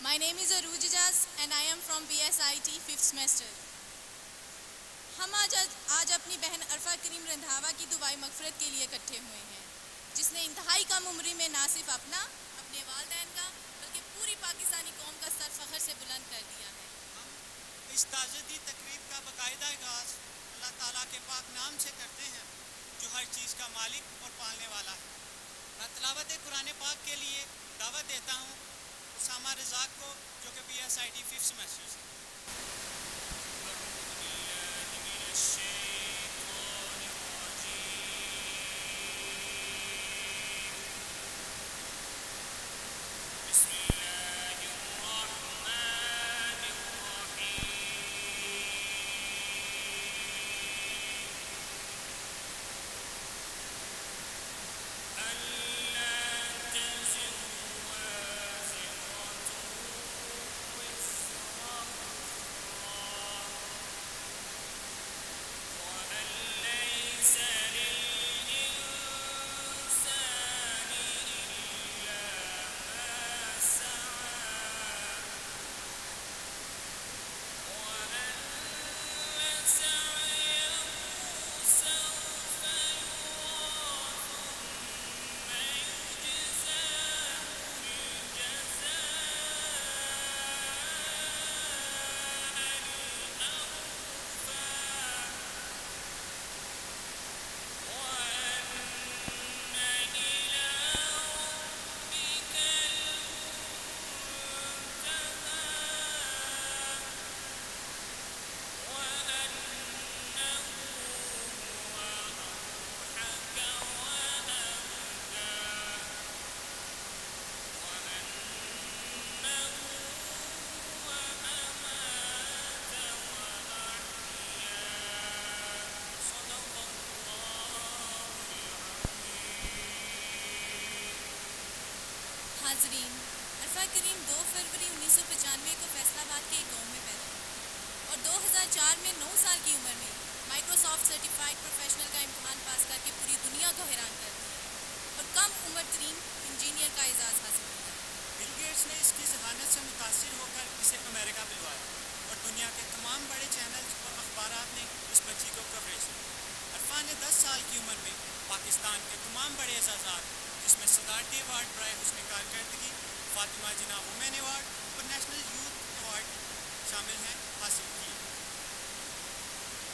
My name is Aruj Ijaz and I am from BSIT 5th semester. ہم آج اپنی بہن عرفہ کریم رندھاوا کی دعائے مغفرت کے لیے اکٹھے ہوئے ہیں، جس نے انتہائی کم عمری میں نہ صرف اپنے والدین کا بلکہ پوری پاکستانی قوم کا سر فخر سے بلند کر دیا ہے۔ ہم اس تعزیتی تقریب کا باقاعدہ آغاز اللہ تعالیٰ کے پاک نام سے کرتے ہیں جو ہر چیز کا مالک اور پالنے والا ہے۔ میں تلاوت قرآن پاک کے لیے دعوت دیتا ہوں اسامہ رزاق کو، جو کہ BSIT 5th semester سے۔ حاضرین، عرفہ کریم 2 فروری 1995 کو فیصل آباد کے ایک گاؤں میں پیدا ہوئی اور 2004 میں 9 سال کی عمر میں مائیکروسافٹ سرٹیفائڈ پروفیشنل کا امتحان پاس کر کے پوری دنیا کو حیران کر دیا اور کم عمر ترین انجینئر کا اعزاز حاصل کیا۔ بل گیٹس نے اس کی ذہانت سے متاثر ہو کر اسے امریکہ بلوایا اور دنیا کے تمام بڑے چینلز اور اخبارات نے اس بچی کو کوریج کی۔ عرفہ نے 10 سال کی عمر میں پاکستان کے تمام بڑے اعزازات، جس میں صدارتی ایوارڈ برائے حسن کارکردگی، فاطمہ جناح وومین ایوارڈ اور نیشنل یوتھ ایوارڈ شامل ہیں، حاصل کی۔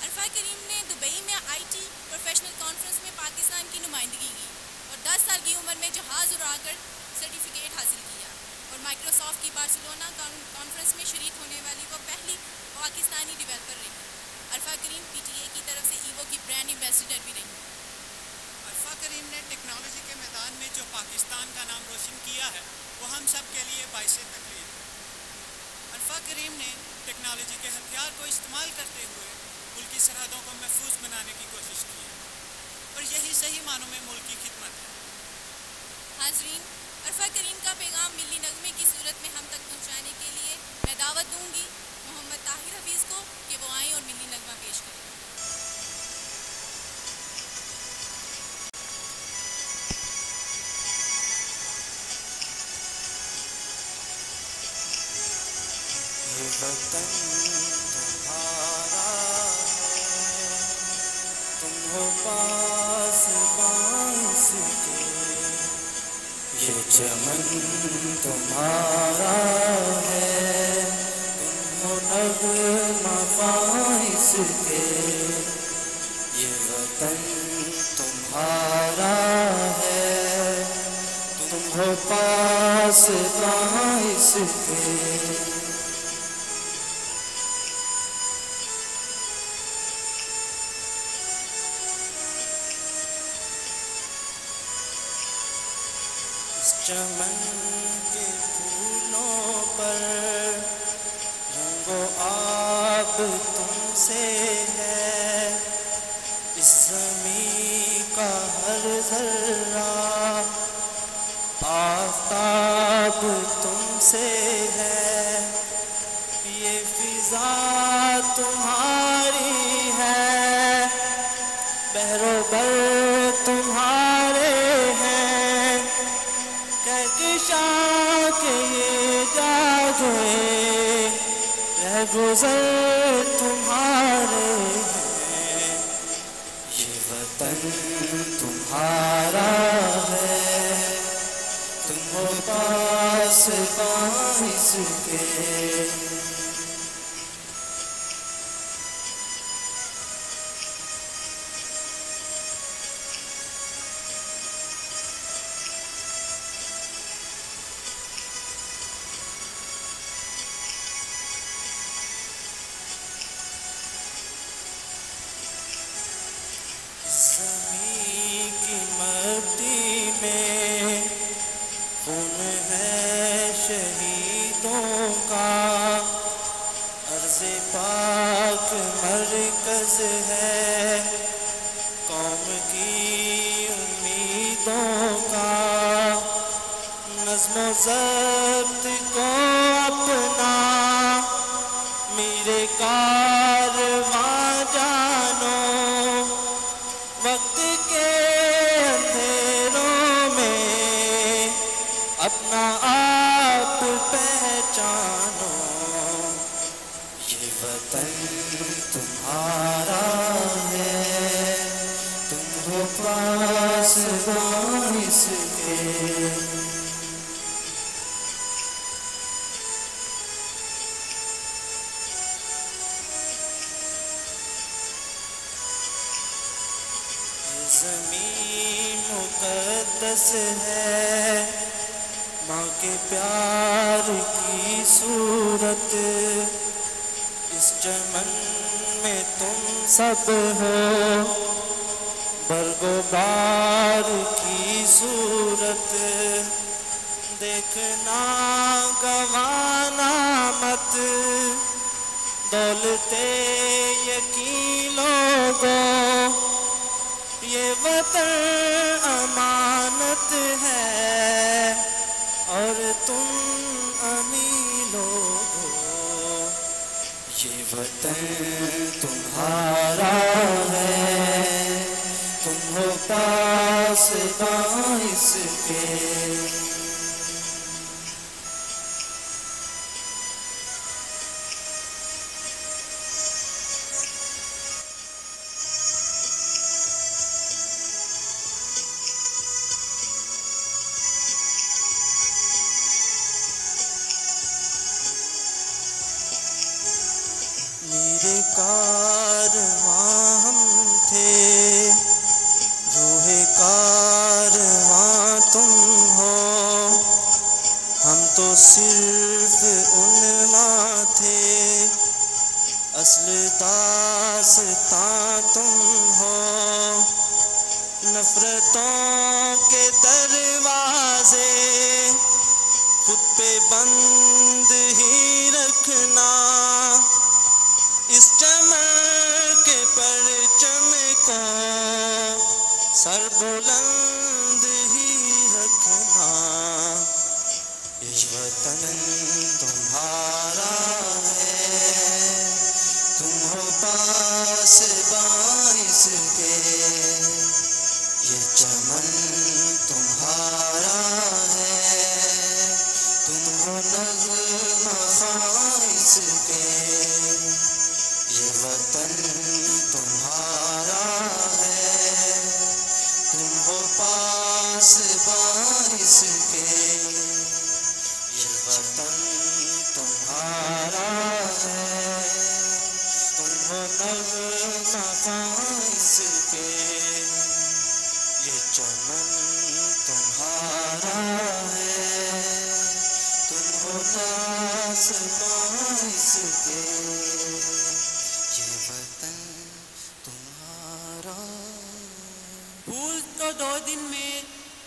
عرفہ کریم نے دبئی میں IT پروفیشنل کانفرنس میں پاکستان کی نمائندگی کی اور 10 سال کی عمر میں جہاز اڑا کر سرٹیفکیٹ حاصل کیا اور مائیکروسافٹ کی بارسلونا کانفرنس میں شریک ہونے والی وہ پہلی پاکستانی ڈیولپر رہی۔ عرفہ کریم PTA کی طرف سے ایوو کی برانڈ ایمبیسڈر بھی رہی۔ عرفہ کریم نے ٹیکنالوجی کے میدان میں جو پاکستان کا نام روشن کیا ہے وہ ہم سب کے لیے باعث تقریر ہے۔ عرفہ کریم نے ٹیکنالوجی کے ہتھیار کو استعمال کرتے ہوئے ملکی سرحدوں کو محفوظ بنانے کی کوشش کی ہے اور یہی صحیح معنوں میں ملک کی خدمت ہے۔ حاضرین، عرفہ کریم کا پیغام ملی نغمے کی صورت میں ہم تک پہنچانے کے لیے میں دعوت دوں گی محمد طاہر حفیظ کو کہ وہ آئیں اور ملی نغمہ پیش کریں۔ وطن تمہارا ہے، تم ہو پاس باعث کے، یہ چمن تمہارا ہے، تم ہو نغمہ باعث کے، یہ وطن تمہارا ہے، تم ہو پاس باعث کے۔ چمن کے پھولوں پر رنگ و آب تم سے ہے، اس زمین کا ہر ذرہ آفتاب تم سے ہے، یہ فضا تمہاری ہے، بحر و بر تمہارے ہیں، کہکشاں کے یہ جادو گزر تمہارے ہیں، یہ وطن تمہارا ہے، تم ہو پاس اس کے۔ زمین کی مٹی میں خون ہے شہیدوں کا، عرض پاک مرکز ہے قوم کی امیدوں کا، نظم و ضبط کو اپنا میرے کارواں جانو، وقت کے اندھیروں میں اپنا آپ پہچانو، یہ وطن تمہارا ہے، تم ہو پاس اس کے۔ زمین مقدس ہے، ماں کے پیار کی صورت، اس چمن میں تم سب ہو برگ و بار کی صورت، دیکھنا گوانا مت دولت یقین لوگوں، یہ وطن امانت ہے اور تم امین لوگو، یہ وطن تمہارا ہے، تم ہو پاس اس کے۔ میرے کارواں ہم تھے، روح کارواں تم ہو، ہم تو صرف عنواں تھے، اصل داستاں تم ہو، نفرتوں کے دروازے خود پہ بند ہی رکھنا، اس چمن کے پرچم کو سر بلند ہی رکھنا، یہ وطن تمہارا ہے، تم ہو پاس اس کے، یہ چمن تمہارا ہے، تم ہو نغمہ اس کے، یہ وطن تمہارا ہے، تم ہو پاس اس کے، یہ وطن تمہارا ہے، تم ہو نغمہ اس کے، یہ چمن تمہارا ہے، تم ہو پاس اس کے، یہ وطن تمہارا۔ پھول تو 2 دن میں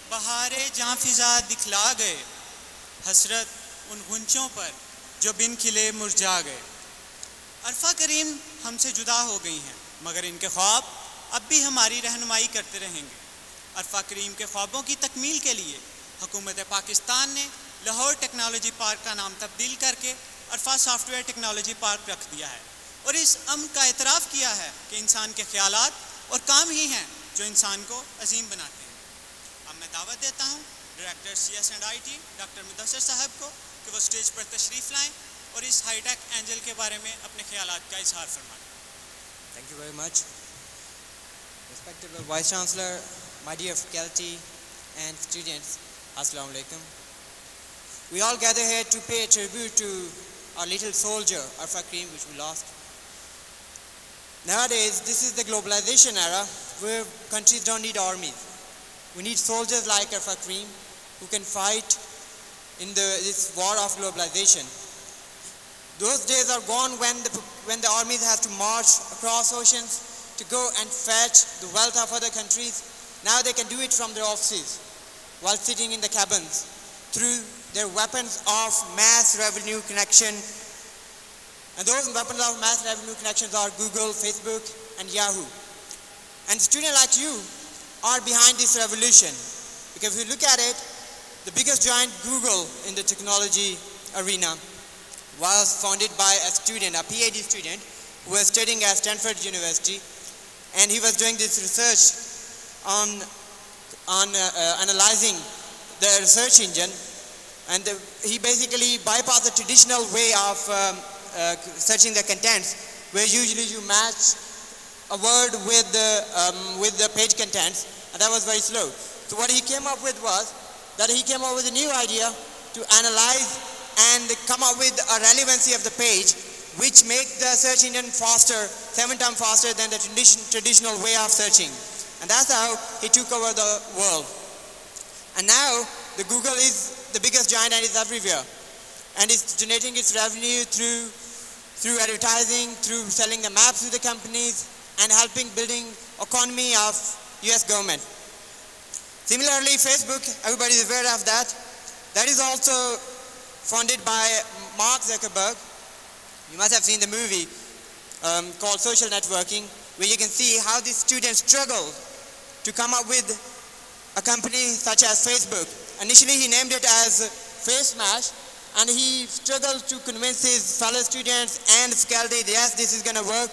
بہارے جاں فضا دکھلا گئے، حسرت ان غنچوں پر جو بن کھلے مرجھا گئے، عرفہ کریم ہم سے جدا ہو گئی ہیں، مگر ان کے خواب اب بھی ہماری رہنمائی کرتے رہیں گے۔ عرفہ کریم کے خوابوں کی تکمیل کے لیے حکومت پاکستان نے لاہور ٹیکنالوجی پارک کا نام تبدیل کر کے عرفہ سافٹ ویئر ٹیکنالوجی پارک رکھ دیا ہے، اور اس امر کا اعتراف کیا ہے کہ انسان کے خیالات اور کام ہی ہیں جو انسان کو عظیم بناتے ہیں۔ اب میں دعوت دیتا ہوں ڈائریکٹر CS&IT ڈاکٹر مدثر صاحب کو کہ وہ اسٹیج پر تشریف لائیں اور اس ہائی ٹیک اینجل کے بارے میں اپنے خیالات کا اظہار فرمائیں. Thank you very much. Respectable Vice Chancellor, my dear faculty and students, Assalamu alaikum. We all gather here to pay tribute to our little soldier, Arfa Karim, which we lost. Nowadays, this is the globalization era where countries don't need armies. We need soldiers like Arfa Karim who can fight in this war of globalization. Those days are gone when the armies have to march across oceans to go and fetch the wealth of other countries. Now they can do it from their offices while sitting in the cabins through their weapons of mass revenue connection. And those weapons of mass revenue connections are Google, Facebook, and Yahoo. And students like you are behind this revolution. Because if you look at it, the biggest giant, Google, in the technology arena was founded by a student, a PhD student, who was studying at Stanford University. And he was doing this research on analyzing the research engine. And he basically bypassed the traditional way of searching the contents, where usually you match a word with the page contents, and that was very slow. So what he came up with was that he came up with a new idea to analyze and come up with a relevancy of the page, which makes the search engine faster, 7 times faster than the traditional way of searching. And that's how he took over the world. And now the Google is the biggest giant and is everywhere. And it's generating its revenue through advertising, through selling the maps to the companies, and helping building economy of US government. Similarly, Facebook, everybody is aware of that. That is also funded by Mark Zuckerberg. You must have seen the movie called Social Networking, where you can see how these students struggle to come up with a company such as Facebook. Initially, he named it as FaceMash, and he struggled to convince his fellow students and faculty, yes, this is going to work.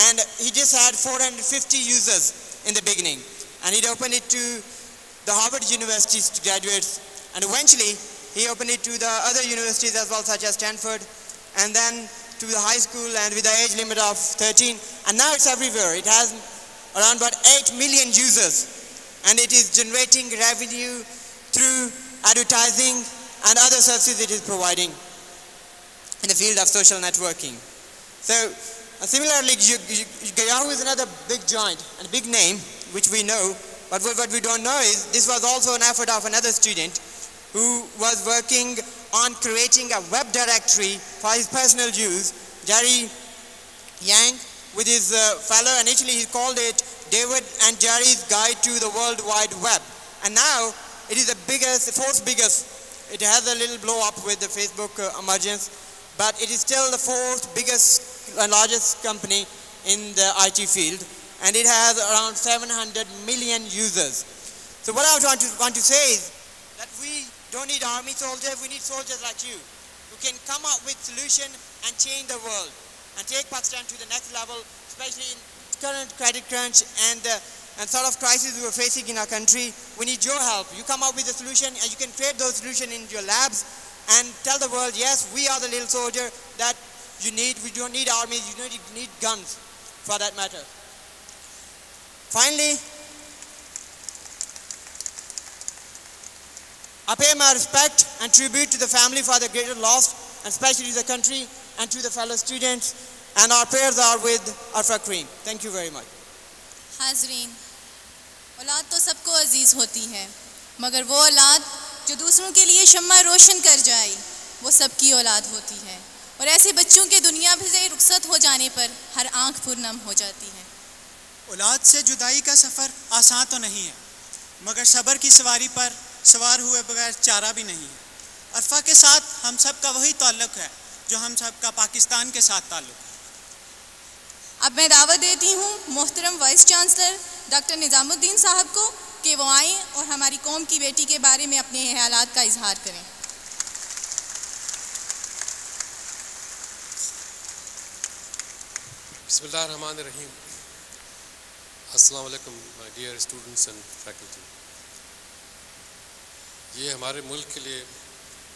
And he just had 450 users in the beginning. And he'd opened it to the Harvard University graduates. And eventually, he opened it to the other universities as well, such as Stanford, and then to the high school, and with the age limit of 13. And now it's everywhere. It has around about 8 million users. And it is generating revenue through advertising and other services it is providing in the field of social networking. So similarly, Yahoo is another big giant and big name, which we know. But what we don't know is this was also an effort of another student who was working on creating a web directory for his personal use, Jerry Yang, with his fellow. Initially he called it David and Jerry's Guide to the World Wide Web. And now it is the biggest, fourth biggest. It has a little blow up with the Facebook emergence, but it is still the fourth biggest and largest company in the IT field, and it has around 700 million users. So what I want to say is that we don't need army soldiers, we need soldiers like you, who can come up with solution and change the world, and take Pakistan to the next level, especially in current credit crunch and sort of crisis we are facing in our country. We need your help. You come up with a solution, and you can create those solutions in your labs and tell the world, yes, we are the little soldier that you need. We don't need armies, you don't need guns for that matter. Finally, I pay my respect and tribute to the family for the greater loss, and especially to the country and to the fellow students, and our prayers are with Arfa Karim. Thank you very much. حاضرین، اولاد تو سب کو عزیز ہوتی ہے، مگر وہ اولاد جو دوسروں کے لیے شمع روشن کر جائے وہ سب کی اولاد ہوتی ہے، اور ایسے بچوں کے دنیا سے رخصت ہو جانے پر ہر آنکھ پرنم ہو جاتی ہے. اولاد سے جدائی کا سفر آسان تو نہیں ہے، مگر صبر کی سواری پر سوار ہوئے بغیر چارہ بھی نہیں ہے. عرفہ کے ساتھ ہم سب کا وہی تعلق ہے جو ہم سب کا پاکستان کے ساتھ تعلق ہے. اب میں دعوت دیتی ہوں محترم وائس چانسلر ڈاکٹر نظام الدین صاحب کو کہ وہ آئیں اور ہماری قوم کی بیٹی کے بارے میں اپنے خیالات کا اظہار کریں. بسم اللہ الرحمن الرحیم. السلام علیکم my dear students and faculty. یہ ہمارے ملک کے لیے،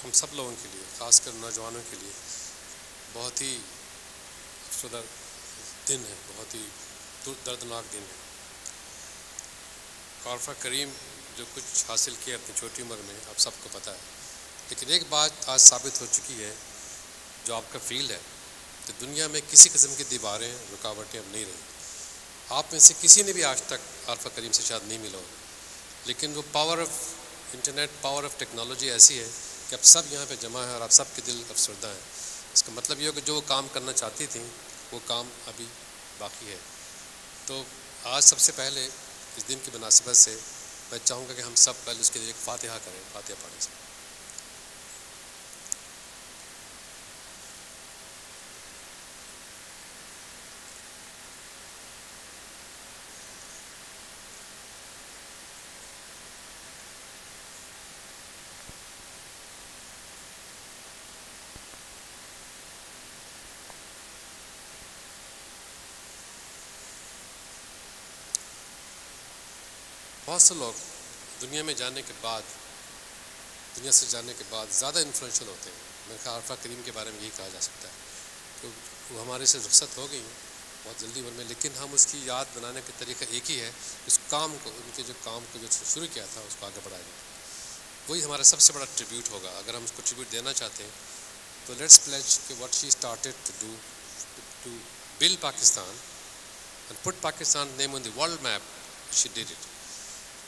ہم سب لوگوں کے لیے، خاص کر نوجوانوں کے لیے بہت ہی افسردہ دن ہے، بہت ہی دردناک دن ہے. عارفہ کریم جو کچھ حاصل کیا اپنی چھوٹی عمر میں آپ سب کو پتہ ہے، لیکن ایک بات آج ثابت ہو چکی ہے جو آپ کا فیلڈ ہے کہ دنیا میں کسی قسم کی دیواریں رکاوٹیں اب نہیں رہی. آپ میں سے کسی نے بھی آج تک عارفہ کریم سے شاید نہیں ملا ہو، لیکن وہ power of internet, power of technology ایسی ہے کہ اب سب یہاں پہ جمع ہے اور آپ سب کے دل افسردہ ہیں. اس کا مطلب یہ ہو کہ جو کام کرنا چاہتی تھیں وہ کام ابھی باقی ہے. تو آج سب سے پہلے اس دن کی مناسبت سے میں چاہوں گا کہ ہم سب پہلے اس کے لیے ایک فاتحہ کریں. فاتحہ پڑھیں سے. بہت سے لوگ دنیا میں جانے کے بعد، دنیا سے جانے کے بعد زیادہ انفلوئنشل ہوتے ہیں. میں نے عارفہ کریم کے بارے میں یہی کہا جا سکتا ہے کہ وہ ہمارے سے رخصت ہو گئی ہیں بہت جلدی عمر میں، لیکن ہم اس کی یاد بنانے کا طریقہ ایک ہی ہے، اس کام کو، ان کے جو کام کو جو شروع کیا تھا اس کو آگے بڑھایا جائے. وہی ہمارا سب سے بڑا ٹریبیوٹ ہوگا. اگر ہم اس کو ٹریبیوٹ دینا چاہتے ہیں تو لیٹس پلیج کہ what she started to do to build Pakistan and put Pakistan name on the world map, she did it.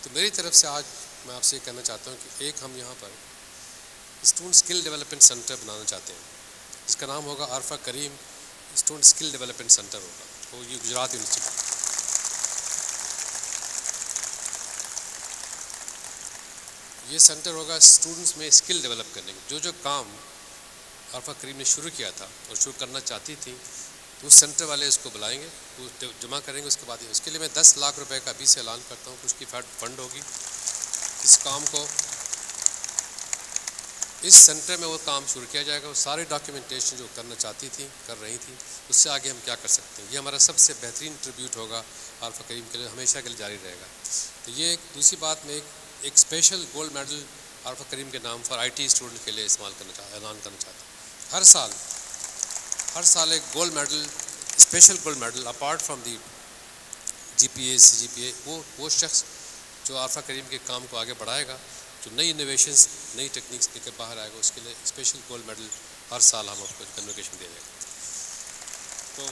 تو میری طرف سے آج میں آپ سے یہ کہنا چاہتا ہوں کہ ایک ہم یہاں پر اسٹوڈنٹ اسکل ڈیولپمنٹ سینٹر بنانا چاہتے ہیں جس کا نام ہوگا عارفہ کریم اسٹوڈنٹ اسکل ڈیولپمنٹ سینٹر ہوگا. وہ یہ گجرات یونیورسٹی کا. یہ سینٹر ہوگا اسٹوڈنٹس میں اسکل ڈیولپ کرنے کے. جو کام عارفہ کریم نے شروع کیا تھا اور شروع کرنا چاہتی تھی تو اس سینٹر والے اس کو بلائیں گے، وہ جمع کریں گے. اس کے بعد اس کے لیے میں 10 لاکھ روپے کا ابھی سے اعلان کرتا ہوں کہ اس کی فنڈ ہوگی. اس کام کو اس سینٹر میں وہ کام شروع کیا جائے گا. وہ سارے ڈاکیومنٹیشن جو کرنا چاہتی تھیں کر رہی تھیں، اس سے آگے ہم کیا کر سکتے ہیں. یہ ہمارا سب سے بہترین ٹریبیوٹ ہوگا عارفہ کریم کے لیے، ہمیشہ کے لیے جاری رہے گا. تو یہ ایک دوسری بات میں ایک اسپیشل گولڈ میڈل عارفہ کریم کے نام پر آئی ٹی اسٹوڈنٹ کے لیے استعمال اعلان کرنا چاہتا ہوں. ہر سال ایک gold medal, special gold medal apart from the G P A CGPA، وہ شخص جو عارفہ کریم کے کام کو آگے بڑھائے گا، جو نئی انوویشنس، نئی ٹیکنیکس لے کر باہر آئے گا، اس کے لیے اسپیشل گولڈ میڈل ہر سال ہم آپ کو کنووکیشن دے جائے گا. تو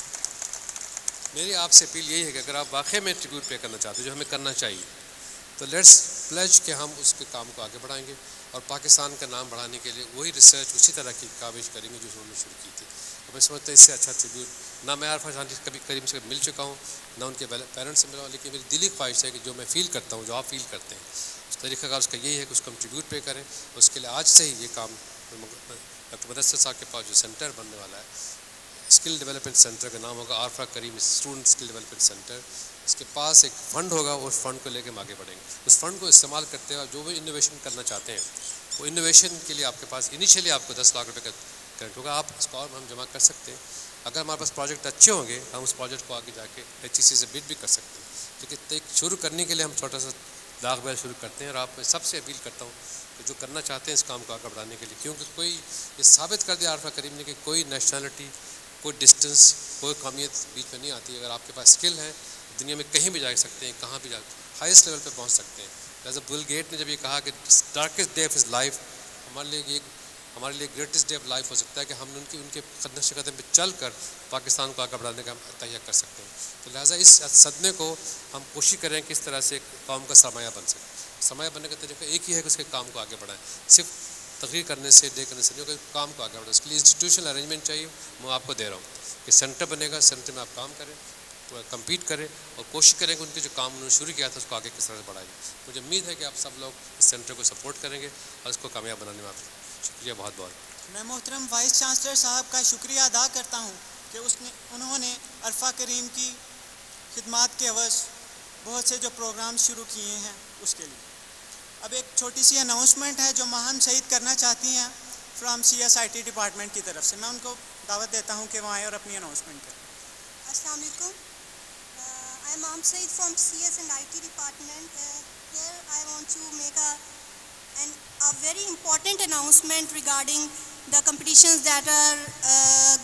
میری آپ سے اپیل یہی ہے کہ اگر آپ واقعی میں ٹریبیوٹ پے کرنا چاہتے ہیں جو ہمیں کرنا چاہیے، تو لیٹس پلیج کہ ہم اس کے کام کو آگے بڑھائیں گے اور پاکستان کا نام بڑھانے کے لیے وہی ریسرچ اسی طرح کی کاوش کریں گے جو انہوں نے شروع کی تھی. میں سمجھتا ہوں اس سے اچھا ٹریبیوٹ نہ میں عارفہ جان کبھی کریم سے مل چکا ہوں، نہ ان کے پیرنٹس سے ملا ہوں، لیکن میری دلی خواہش ہے کہ جو میں فیل کرتا ہوں، جو آپ فیل کرتے ہیں، اس طریقہ کا اس کا یہی ہے کہ اس کو ہم ٹریبیوٹ پے کریں. اس کے لیے آج سے ہی یہ کام ڈاکٹر مدثر صاحب کے پاس جو سینٹر بننے والا ہے، اسکل ڈیولپمنٹ سینٹر کا نام ہوگا عارفہ کریم اسٹوڈنٹ اسکل ڈیولپمنٹ سینٹر. اس کے پاس ایک فنڈ ہوگا، اس فنڈ کو لے کے ہم آگے بڑھیں گے. اس فنڈ کو استعمال کرتے ہوئے جو بھی انوویشن کرنا چاہتے ہیں، وہ انوویشن کے لیے آپ کے پاس انیشیلی آپ کو 10 لاکھ روپے کا کرنٹ ہوگا. آپ اس کو اور ہم جمع کر سکتے ہیں. اگر ہمارے پاس پروجیکٹ اچھے ہوں گے، ہم اس پروجیکٹ کو آگے جا کے HEC سے بڈ بھی کر سکتے ہیں. لیکن شروع کرنے کے لیے ہم چھوٹا سا داغ بیر شروع کرتے ہیں. اور آپ میں سب سے اپیل کرتا ہوں کہ جو کرنا چاہتے ہیں اس کام کو آگے بڑھانے کے لیے، کیونکہ کوئی یہ ثابت کر دیا عارفہ کریم نے کہ کوئی نیشنلٹی، کوئی ڈسٹنس، کوئی قومیت بیچ میں نہیں آتی. اگر آپ کے پاس اسکل ہے، دنیا میں کہیں بھی جا سکتے ہیں، کہاں بھی جا ہائیسٹ لیول پہ پہنچ سکتے ہیں. جیسے بل گیٹ نے جب یہ کہا کہ darkest day of his life ہمارے لیے گریٹسٹ ڈے آف لائف ہو سکتا ہے کہ ہم ان کے نقش قدم پہ چل کر پاکستان کو آگے بڑھانے کا ہم تہیا کر سکتے ہیں. تو لہٰذا اس صدمے کو ہم کوشش کریں کہ اس طرح سے قوم کا سرمایہ بن سکے. سرمایہ بننے کا طریقہ ایک ہی ہے کہ اس کے کام کو آگے بڑھائیں. صرف تقریر کرنے سے، ڈے کرنے سے نہیں ہوگا، کام کو آگے بڑھائیں. اس کے لیے انسٹیٹیوشنل ارینجمنٹ چاہیے. میں آپ کو دے رہا ہوں کہ سینٹر بنے گا، سینٹر میں آپ کام کریں، کمپیٹ کریں اور کوشش کریں کہ ان کے جو کام انہوں نے شروع کیا تھا اس کو آگے کس طرح سے بڑھائیں. مجھے امید ہے کہ آپ سب لوگ اس سینٹر کو سپورٹ کریں گے اور اس کو کامیاب بنانے میں آپ شکریہ بہت بہت. میں محترم وائس چانسلر صاحب کا شکریہ ادا کرتا ہوں کہ انہوں نے عارفہ کریم کی خدمات کے عوض بہت سے جو پروگرام شروع کیے ہیں اس کے لیے. اب ایک چھوٹی سی اناؤنسمنٹ ہے جو ماہم شہید کرنا چاہتی ہیں فرام CSIT ڈپارٹمنٹ کی طرف سے. میں ان کو دعوت دیتا ہوں کہ وہ آئیں اور اپنی اناؤنسمنٹ کریں. السلام علیکم. I am Mom Said from CS and IT department. Here I want to make a very important announcement regarding the competitions that are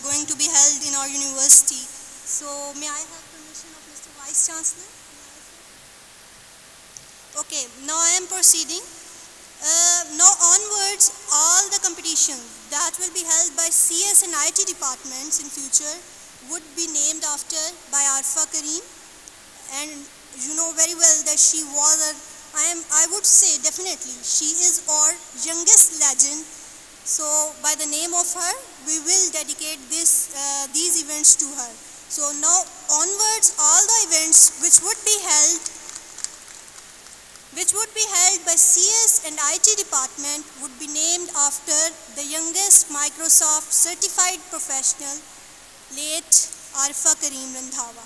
going to be held in our university. So may I have permission of Mr. Vice Chancellor? Okay, now I am proceeding. Now onwards, all the competitions that will be held by CS and IT departments in future would be named after by Arfa Kareem. And you know very well that she was I would say definitely she is our youngest legend. So by the name of her, we will dedicate these events to her. So now onwards, all the events which would be held by CS and IT department would be named after the youngest Microsoft certified professional, late Arfa Kareem Randhawa.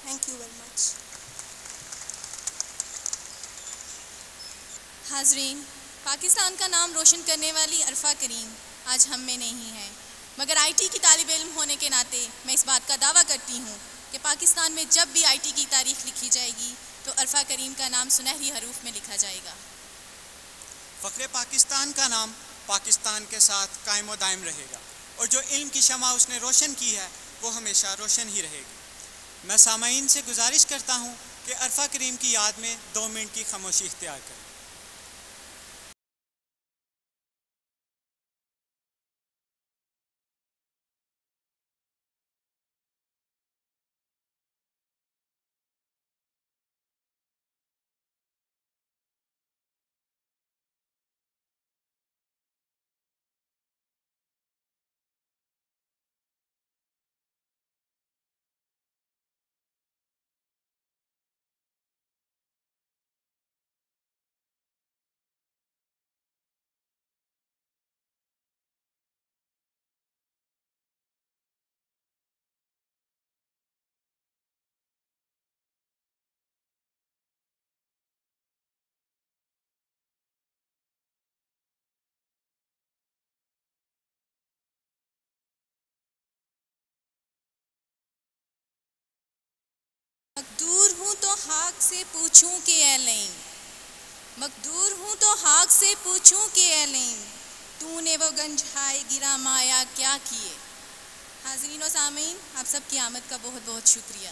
Thank you very much. حاضرین، پاکستان کا نام روشن کرنے والی عرفہ کریم آج ہم میں نہیں ہے، مگر آئی ٹی کی طالب علم ہونے کے ناطے میں اس بات کا دعویٰ کرتی ہوں کہ پاکستان میں جب بھی آئی ٹی کی تاریخ لکھی جائے گی تو عرفہ کریم کا نام سنہری حروف میں لکھا جائے گا. فخر پاکستان کا نام پاکستان کے ساتھ قائم و دائم رہے گا، اور جو علم کی شمع اس نے روشن کی ہے وہ ہمیشہ روشن ہی رہے گی. میں سامعین سے گزارش کرتا ہوں کہ عرفہ کریم کی یاد میں 2 منٹ کی خاموشی اختیار کریں. مقدور ہوں تو خاک سے پوچھوں کہ اے لئیم، مقدور ہوں تو خاک سے پوچھوں کہ اے لئیم، تو نے وہ گنج ہائے گرا مایا کیا کیے. حاضرین و سامعین، آپ سب کی آمد کا بہت بہت شکریہ.